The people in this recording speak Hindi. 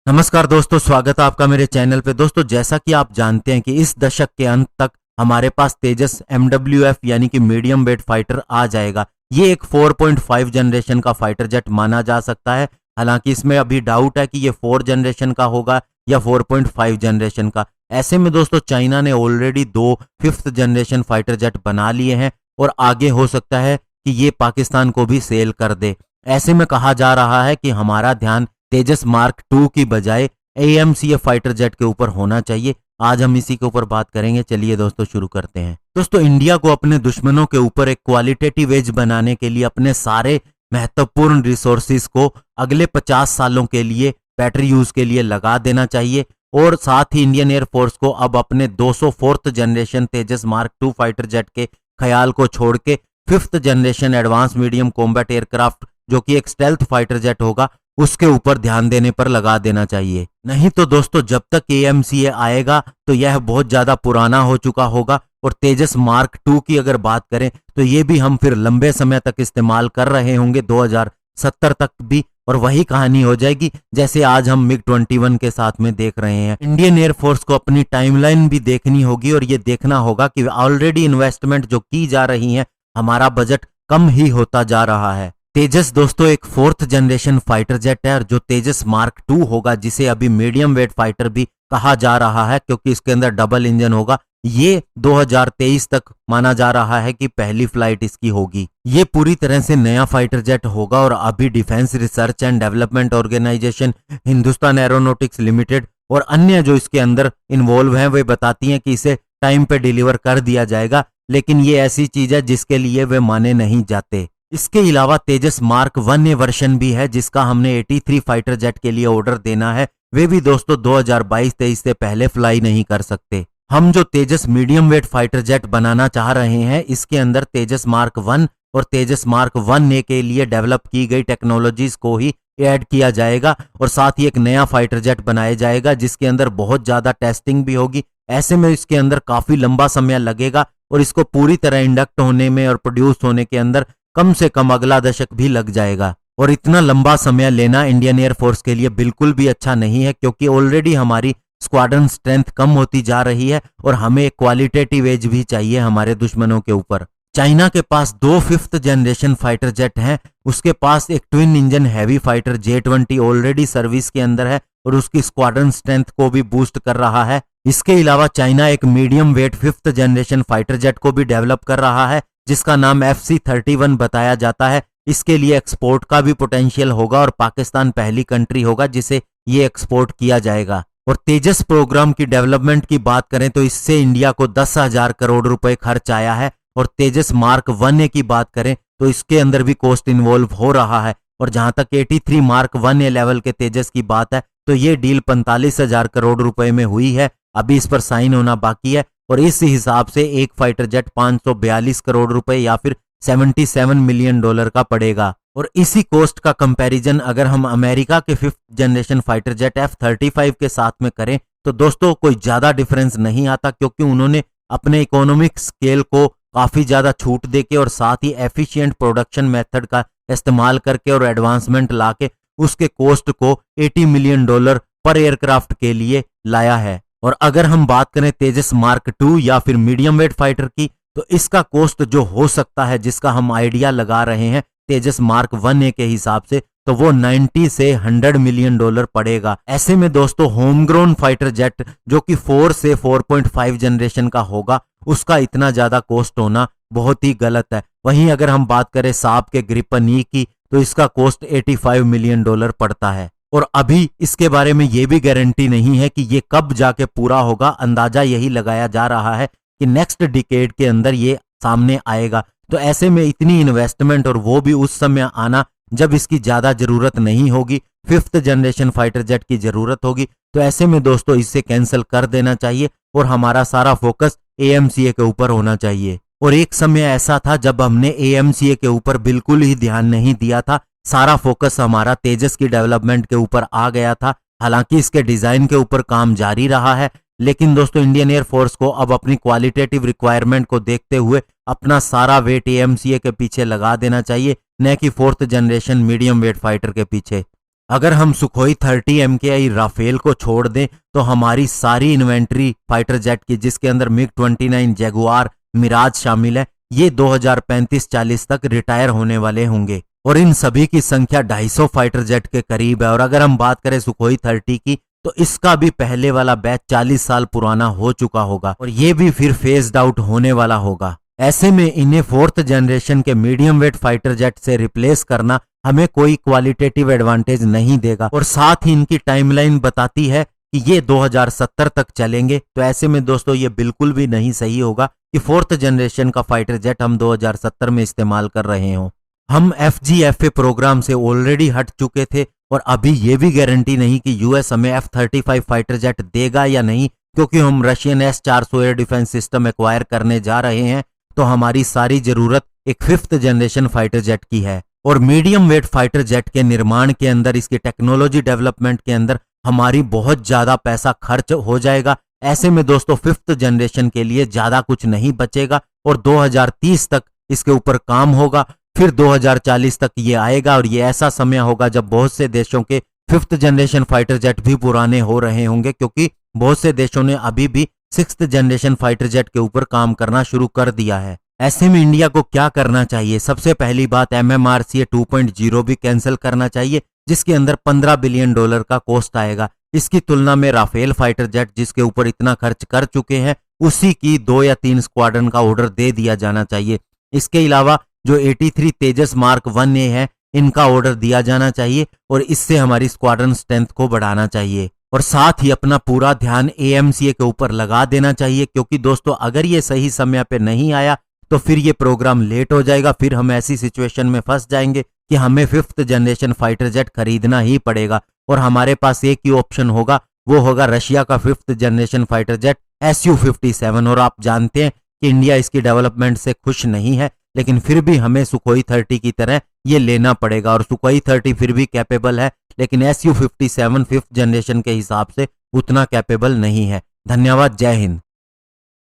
नमस्कार दोस्तों, स्वागत है आपका मेरे चैनल पे। दोस्तों, जैसा कि आप जानते हैं कि इस दशक के अंत तक हमारे पास तेजस MWF यानी कि मीडियम वेट फाइटर आ जाएगा। ये एक 4.5 जनरेशन का फाइटर जेट माना जा सकता है। हालांकि इसमें अभी डाउट है कि ये 4 जनरेशन का होगा या 4.5 जनरेशन का। ऐसे में दोस्तों, चाइना ने already 2 5th generation fighter jet बना लिए हैं और आगे हो सकता है कि ये पाकिस्तान को भी सेल कर दे। ऐसे में कहा जा रहा है कि हमारा ध्यान तेजस मार्क 2 की बजाय AMCF फाइटर जेट के ऊपर होना चाहिए। आज हम इसी के ऊपर बात करेंगे। चलिए दोस्तों, शुरू करते हैं। दोस्तों, इंडिया को अपने दुश्मनों के ऊपर एक क्वालिटेटिव एज बनाने के लिए अपने सारे महत्वपूर्ण रिसोर्सेज को अगले 50 सालों के लिए बैटरी यूज के लिए लगा देना चाहिए और साथ ही इंडियन एयरफोर्स को अब अपने 204th जनरेशन तेजस मार्क 2 फाइटर जेट के ख्याल को छोड़ के 5th generation advance medium combat aircraft जो कि एक स्टेल्थ फाइटर जेट होगा उसके ऊपर ध्यान देने पर लगा देना चाहिए। नहीं तो दोस्तों, जब तक AMCA आएगा तो यह बहुत ज्यादा पुराना हो चुका होगा और तेजस मार्क 2 की अगर बात करें तो ये भी हम फिर लंबे समय तक इस्तेमाल कर रहे होंगे, 2070 तक भी, और वही कहानी हो जाएगी जैसे आज हम MiG-21 के साथ में देख रहे हैं। इंडियन एयरफोर्स को अपनी टाइमलाइन भी देखनी होगी और ये देखना होगा कि ऑलरेडी इन्वेस्टमेंट जो की जा रही है, हमारा बजट कम ही होता जा रहा है। तेजस दोस्तों एक 4th जनरेशन फाइटर जेट है और जो तेजस मार्क 2 होगा, जिसे अभी मीडियम वेट फाइटर भी कहा जा रहा है क्योंकि इसके अंदर डबल इंजन होगा, ये 2023 तक माना जा रहा है कि पहली फ्लाइट इसकी होगी। ये पूरी तरह से नया फाइटर जेट होगा और अभी defence research and development organisation, Hindustan aeronautics limited और अन्य जो इसके अंदर इन्वॉल्व हैं वे बताती हैं कि इसे टाइम पे डिलीवर कर दिया जाएगा, लेकिन ये ऐसी चीज है जिसके लिए वे माने नहीं जाते। इसके अलावा तेजस मार्क 1A वर्जन भी है जिसका हमने 83 फाइटर जेट के लिए ऑर्डर देना है। वे भी दोस्तों 2022-23 से पहले फ्लाई नहीं कर सकते। हम जो तेजस मीडियम वेट फाइटर जेट बनाना चाह रहे हैं, इसके अंदर तेजस मार्क 1 और तेजस मार्क 1A के लिए डेवलप की गई टेक्नोलॉजीज को ही ऐड किया जाएगा और साथ ही एक नया फाइटर जेट बनाया जाएगा जिसके अंदर बहुत ज्यादा टेस्टिंग भी होगी। ऐसे में इसके अंदर काफी लंबा समय लगेगा और इसको पूरी तरह इंडक्ट होने में और प्रोड्यूस होने के अंदर कम से कम अगला दशक भी लग जाएगा। और इतना लंबा समय लेना इंडियन एयरफोर्स के लिए बिल्कुल भी अच्छा नहीं है क्योंकि ऑलरेडी हमारी स्क्वाड्रन स्ट्रेंथ कम होती जा रही है और हमें एक क्वालिटेटिव एज भी चाहिए हमारे दुश्मनों के ऊपर। चाइना के पास 2 5th जनरेशन फाइटर जेट हैं, उसके पास एक twin engine heavy fighter J-20 already service के अंदर है और उसकी स्क्वाड्रन स्ट्रेंथ को भी बूस्ट कर रहा है। इसके अलावा चाइना एक medium wait 5th generation fighter jet को भी डेवलप कर रहा है जिसका नाम FC-31 बताया जाता है। इसके लिए एक्सपोर्ट का भी पोटेंशियल होगा और पाकिस्तान पहली कंट्री होगा जिसे ये एक्सपोर्ट किया जाएगा। और तेजस प्रोग्राम की डेवलपमेंट की बात करें तो इससे इंडिया को 10,000 करोड़ रुपए खर्च आया है और तेजस मार्क 1A की बात करें तो इसके अंदर भी कॉस्ट इन्वॉल्व हो रहा है। और जहां तक 83 मार्क 1A लेवल के तेजस की बात है तो ये डील 45,000 करोड़ रुपए में हुई है, अभी इस पर साइन होना बाकी है और इस हिसाब से एक फाइटर जेट 542 करोड़ रुपए या फिर $77 मिलियन का पड़ेगा। और इसी कॉस्ट का कंपैरिजन अगर हम अमेरिका के 5th generation fighter jet F-35 के साथ में करें तो दोस्तों कोई ज्यादा डिफरेंस नहीं आता क्योंकि उन्होंने अपने इकोनॉमिक स्केल को काफी ज्यादा छूट देके और साथ ही एफिशिएंट प्रोडक्शन मेथड का इस्तेमाल करके और एडवांसमेंट लाके उसके कॉस्ट को $80 मिलियन पर एयरक्राफ्ट के लिए लाया है। और अगर हम बात करें तेजस मार्क 2 या फिर मीडियम वेट फाइटर की तो इसका कॉस्ट जो हो सकता है, जिसका हम आइडिया लगा रहे हैं तेजस मार्क 1A के हिसाब से, तो वो 90 से $100 मिलियन पड़ेगा। ऐसे में दोस्तों होम ग्रोन फाइटर जेट जो कि 4 से 4.5 जनरेशन का होगा, उसका इतना ज्यादा कॉस्ट होना बहुत ही गलत है। वहीं अगर हम बात करें साब के ग्रिपन ई की तो इसका कॉस्ट $85 मिलियन पड़ता है और अभी इसके बारे में ये भी गारंटी नहीं है कि ये कब जाके पूरा होगा। अंदाजा यही लगाया जा रहा है कि नेक्स्ट डिकेड के अंदर ये सामने आएगा। तो ऐसे में इतनी इन्वेस्टमेंट और वो भी उस समय आना जब इसकी ज्यादा जरूरत नहीं होगी, 5th जनरेशन फाइटर जेट की जरूरत होगी, तो ऐसे में दोस्तों इसे कैंसिल कर देना चाहिए और हमारा सारा फोकस AMCA के ऊपर होना चाहिए। और एक समय ऐसा था जब हमने AMCA के ऊपर बिल्कुल ही ध्यान नहीं दिया था, सारा फोकस हमारा तेजस की डेवलपमेंट के ऊपर आ गया था। हालांकि इसके डिजाइन के ऊपर काम जारी रहा है, लेकिन दोस्तों इंडियन एयरफोर्स को अब अपनी क्वालिटेटिव रिक्वायरमेंट को देखते हुए अपना सारा वेट एएमसीए के पीछे लगा देना चाहिए, न कि 4th generation medium wait fighter के पीछे। अगर हम सुखोई 30 MKI राफेल को छोड़ दें तो हमारी सारी इन्वेंट्री फाइटर जेट की, जिसके अंदर मिग 29, जगुआर, मिराज शामिल है, ये 2035-40 तक रिटायर होने वाले होंगे और इन सभी की संख्या 250 फाइटर जेट के करीब है। और अगर हम बात करें सुखोई 30 की तो इसका भी पहले वाला बैच 40 साल पुराना हो चुका होगा और ये भी फिर फेज्ड आउट होने वाला होगा। ऐसे में इन्हें 4th जनरेशन के मीडियम वेट फाइटर जेट से रिप्लेस करना हमें कोई क्वालिटेटिव एडवांटेज नहीं देगा और साथ ही इनकी टाइमलाइन बताती है कि ये 2070 तक चलेंगे। तो ऐसे में दोस्तों ये बिल्कुल भी नहीं सही होगा कि 4th जनरेशन का फाइटर जेट हम 2070 में इस्तेमाल कर रहे हों। हम FGFA प्रोग्राम से ऑलरेडी हट चुके थे और अभी ये भी गारंटी नहीं कि यूएस हमें F-35 फाइटर जेट देगा या नहीं, क्योंकि हम Russian S-400 air defence system acquire करने जा रहे हैं। तो हमारी सारी जरूरत एक 5th जनरेशन फाइटर जेट की है और मीडियम वेट फाइटर जेट के निर्माण के अंदर, इसकी टेक्नोलॉजी डेवलपमेंट के अंदर हमारी बहुत ज्यादा पैसा खर्च हो जाएगा। ऐसे में दोस्तों 5th जनरेशन के लिए ज्यादा कुछ नहीं बचेगा और 2030 तक इसके ऊपर काम होगा, फिर 2040 तक ये आएगा और ये ऐसा समय होगा जब बहुत से देशों के 5th जनरेशन फाइटर जेट भी पुराने हो रहे होंगे, क्योंकि बहुत से देशों ने अभी भी 6th जनरेशन फाइटर जेट के ऊपर काम करना शुरू कर दिया है। ऐसे में इंडिया को क्या करना चाहिए? सबसे पहली बात, MMRCA 2.0 भी कैंसिल करना चाहिए, जिसके अंदर $15 बिलियन का कॉस्ट आएगा। इसकी तुलना में राफेल फाइटर जेट, जिसके ऊपर इतना खर्च कर चुके हैं, उसी की 2 या 3 स्क्वाड्रन का ऑर्डर दे दिया जाना चाहिए। इसके अलावा जो 83 तेजस मार्क 1A है, इनका ऑर्डर दिया जाना चाहिए और इससे हमारी स्क्वाड्रन स्ट्रेंथ को बढ़ाना चाहिए और साथ ही अपना पूरा ध्यान AMCA के ऊपर लगा देना चाहिए, क्योंकि दोस्तों अगर ये सही समय पे नहीं आया तो फिर ये प्रोग्राम लेट हो जाएगा। फिर हम ऐसी सिचुएशन में फंस जाएंगे कि हमें 5th जनरेशन फाइटर जेट खरीदना ही पड़ेगा और हमारे पास एक ही ऑप्शन होगा, वो होगा रशिया का 5th generation fighter jet Su-57। और आप जानते हैं कि इंडिया इसकी डेवलपमेंट से खुश नहीं है, लेकिन फिर भी हमें सुखोई 30 की तरह ये लेना पड़ेगा और सुखोई 30 फिर भी कैपेबल है, लेकिन Su-57 5th जनरेशन के हिसाब से उतना कैपेबल नहीं है। धन्यवाद, जय हिंद।